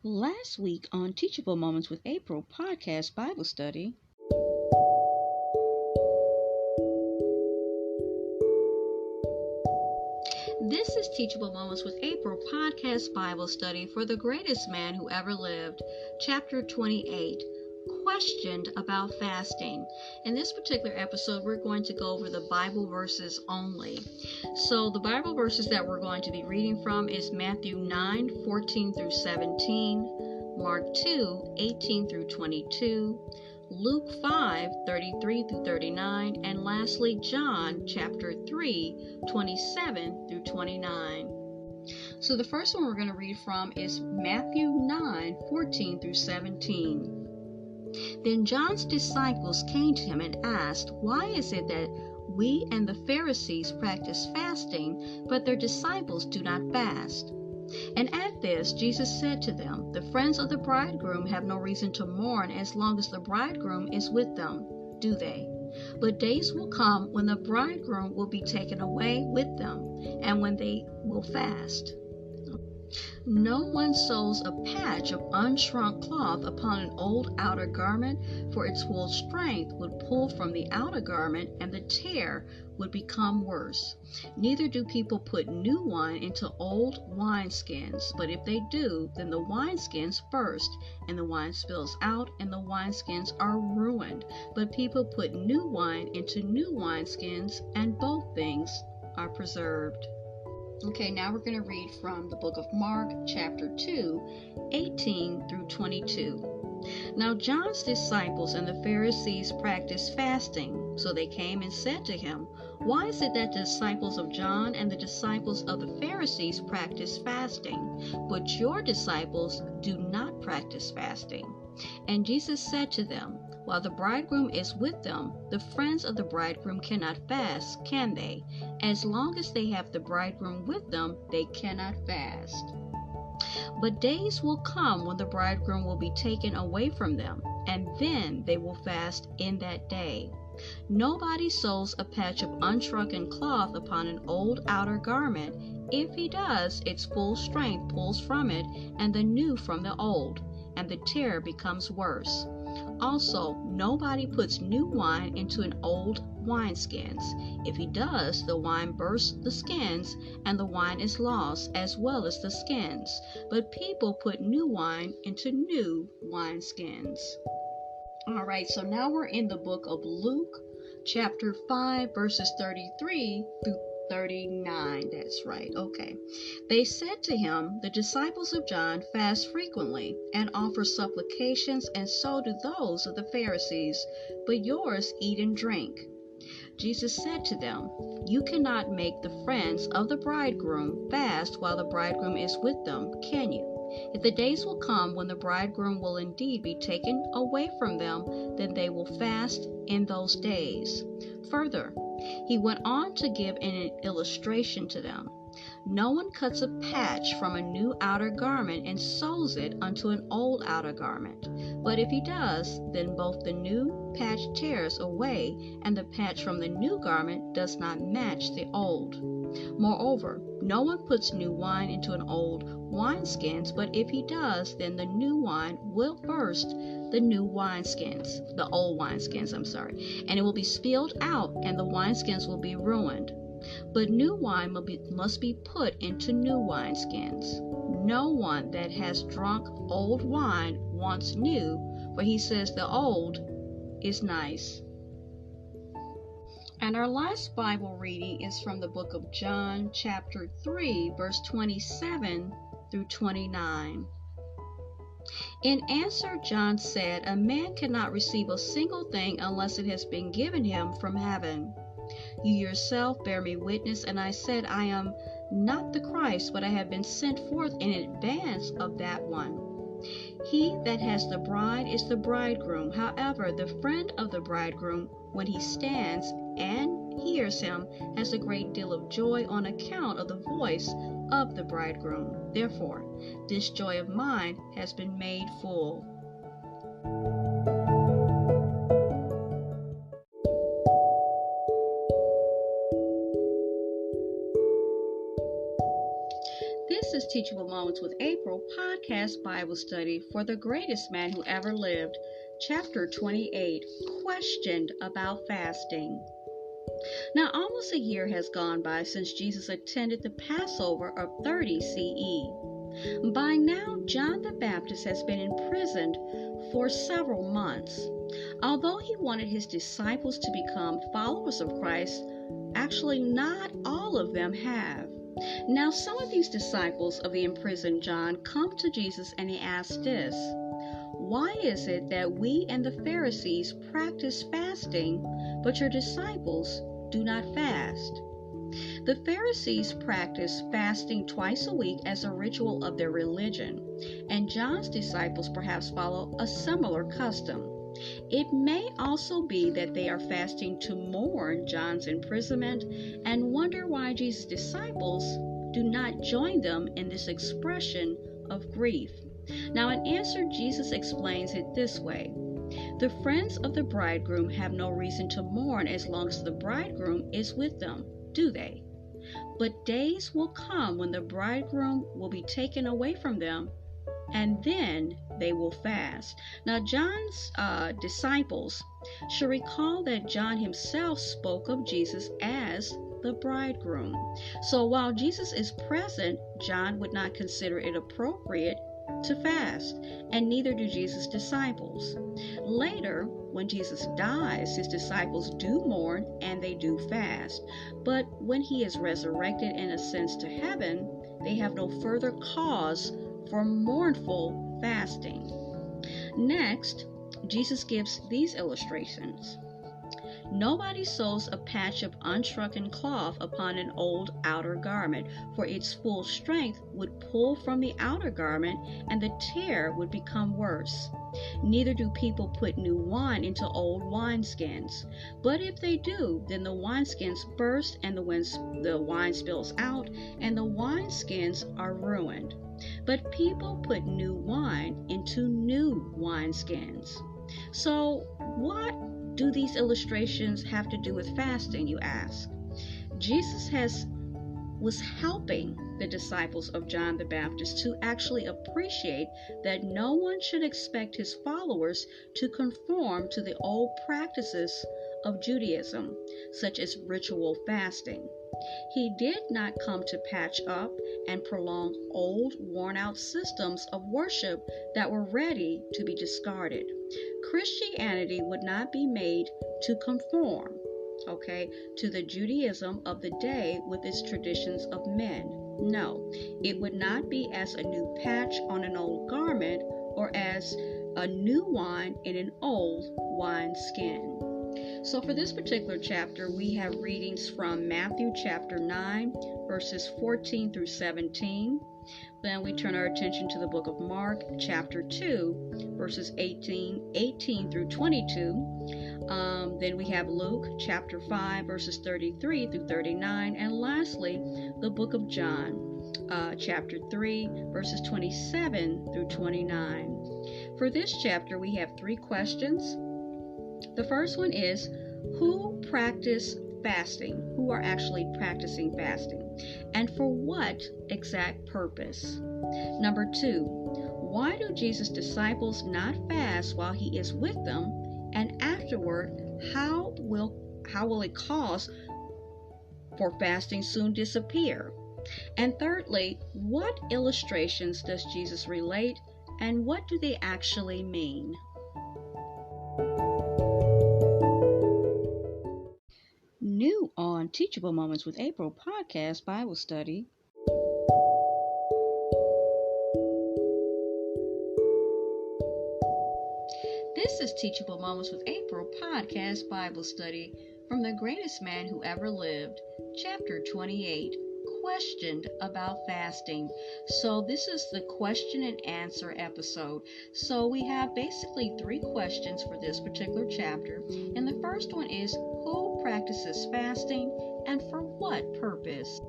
Last week on Teachable Moments with April podcast Bible study, this is Teachable Moments with April podcast Bible study for the greatest man who ever lived, chapter 28, questioned about fasting. In this particular episode, we're going to go over the Bible verses only. So the Bible verses that we're going to be reading from is Matthew 9:14 through 17, Mark 2:18 through 22, Luke 5:33 through 39, and lastly John chapter 3:27 through 29. So the first one we're going to read from is Matthew 9:14 through 17. Then John's disciples came to him and asked, "Why is it that we and the Pharisees practice fasting, but their disciples do not fast?" And at this Jesus said to them, "The friends of the bridegroom have no reason to mourn as long as the bridegroom is with them, do they? But days will come when the bridegroom will be taken away with them, and when they will fast. No one sews a patch of unshrunk cloth upon an old outer garment, for its full strength would pull from the outer garment, and the tear would become worse. Neither do people put new wine into old wineskins, but if they do, then the wineskins burst, and the wine spills out, and the wineskins are ruined. But people put new wine into new wineskins, and both things are preserved." Okay, now we're going to read from the book of Mark, chapter 2:18 through 22. Now John's disciples and the Pharisees practiced fasting. So they came and said to him, "Why is it that the disciples of John and the disciples of the Pharisees practice fasting, but your disciples do not practice fasting?" And Jesus said to them, "While the bridegroom is with them, the friends of the bridegroom cannot fast, can they? As long as they have the bridegroom with them, they cannot fast. But days will come when the bridegroom will be taken away from them, and then they will fast in that day. Nobody sews a patch of unshrunken cloth upon an old outer garment. If he does, its full strength pulls from it, and the new from the old, and the tear becomes worse. Also, nobody puts new wine into an old wineskins. If he does, the wine bursts the skins, and the wine is lost, as well as the skins. But people put new wine into new wineskins." All right, so now we're in the book of Luke, chapter 5, verses 33 through 39. That's right. Okay. They said to him, "The disciples of John fast frequently and offer supplications, and so do those of the Pharisees, but yours eat and drink." Jesus said to them, "You cannot make the friends of the bridegroom fast while the bridegroom is with them, can you? If the days will come when the bridegroom will indeed be taken away from them, then they will fast in those days." Further, he went on to give an illustration to them. "No one cuts a patch from a new outer garment and sews it unto an old outer garment. But if he does, then both the new patch tears away, and the patch from the new garment does not match the old. Moreover, no one puts new wine into an old wineskins, but if he does, then the new wine will burst the old wineskins, and it will be spilled out, and the wineskins will be ruined. But new wine must be put into new wineskins. No one that has drunk old wine wants new, for he says the old is nice." And our last Bible reading is from the book of John, chapter 3, verse 27 through 29. In answer, John said, "A man cannot receive a single thing unless it has been given him from heaven. You yourself bear me witness, and I said, I am not the Christ, but I have been sent forth in advance of that one. He that has the bride is the bridegroom. However, the friend of the bridegroom, when he stands and hears him, has a great deal of joy on account of the voice of the bridegroom. Therefore, this joy of mine has been made full." This is Teachable Moments with April podcast Bible study for the greatest man who ever lived, chapter 28, questioned about fasting. Now, almost a year has gone by since Jesus attended the Passover of 30 CE. By now, John the Baptist has been imprisoned for several months. Although he wanted his disciples to become followers of Christ, actually not all of them have. Now, some of these disciples of the imprisoned John come to Jesus and he asks this: why is it that we and the Pharisees practice fasting, but your disciples do not fast? The Pharisees practice fasting twice a week as a ritual of their religion, and John's disciples perhaps follow a similar custom. It may also be that they are fasting to mourn John's imprisonment and wonder why Jesus' disciples do not join them in this expression of grief. Now, in answer, Jesus explains it this way: the friends of the bridegroom have no reason to mourn as long as the bridegroom is with them, do they? But days will come when the bridegroom will be taken away from them, and then they will fast. Now, John's disciples should recall that John himself spoke of Jesus as the bridegroom. So while Jesus is present, John would not consider it appropriate to fast, and neither do Jesus' disciples. Later, when Jesus dies, his disciples do mourn and they do fast. But when he is resurrected and ascends to heaven, they have no further cause for mournful fasting. Next, Jesus gives these illustrations. Nobody sews a patch of unshrunken cloth upon an old outer garment, for its full strength would pull from the outer garment, and the tear would become worse. Neither do people put new wine into old wineskins. But if they do, then the wineskins burst, and the wine spills out, and the wineskins are ruined. But people put new wine into new wineskins. So, what do these illustrations have to do with fasting, you ask? Jesus was helping the disciples of John the Baptist to actually appreciate that no one should expect his followers to conform to the old practices of Judaism, such as ritual fasting. He did not come to patch up and prolong old, worn-out systems of worship that were ready to be discarded. Christianity would not be made to conform, to the Judaism of the day with its traditions of men. No, it would not be as a new patch on an old garment or as a new wine in an old wine skin. So for this particular chapter, we have readings from Matthew chapter 9, verses 14 through 17. Then we turn our attention to the book of Mark chapter 2, verses 18 through 22. Then we have Luke chapter 5, verses 33 through 39. And lastly, the book of John chapter 3, verses 27 through 29. For this chapter, we have 3 questions. The first one is, who practice fasting? Who are actually practicing fasting? And for what exact purpose? Number 2, why do Jesus' disciples not fast while he is with them? And afterward, how will it cause for fasting soon disappear? And thirdly, what illustrations does Jesus relate, and what do they actually mean? New on Teachable Moments with April podcast Bible study. This is Teachable Moments with April podcast Bible study from the greatest man who ever lived, chapter 28, questioned about fasting. So this is the question and answer episode. So we have basically 3 questions for this particular chapter. And the first one is, who practices fasting and for what purpose?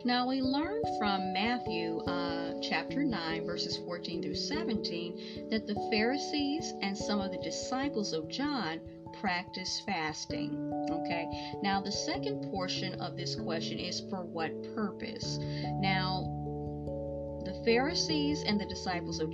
Now we learned from Matthew chapter 9 verses 14 through 17 that the Pharisees and some of the disciples of John practice fasting. Now the second portion of this question is, for what purpose? Now Pharisees and the disciples of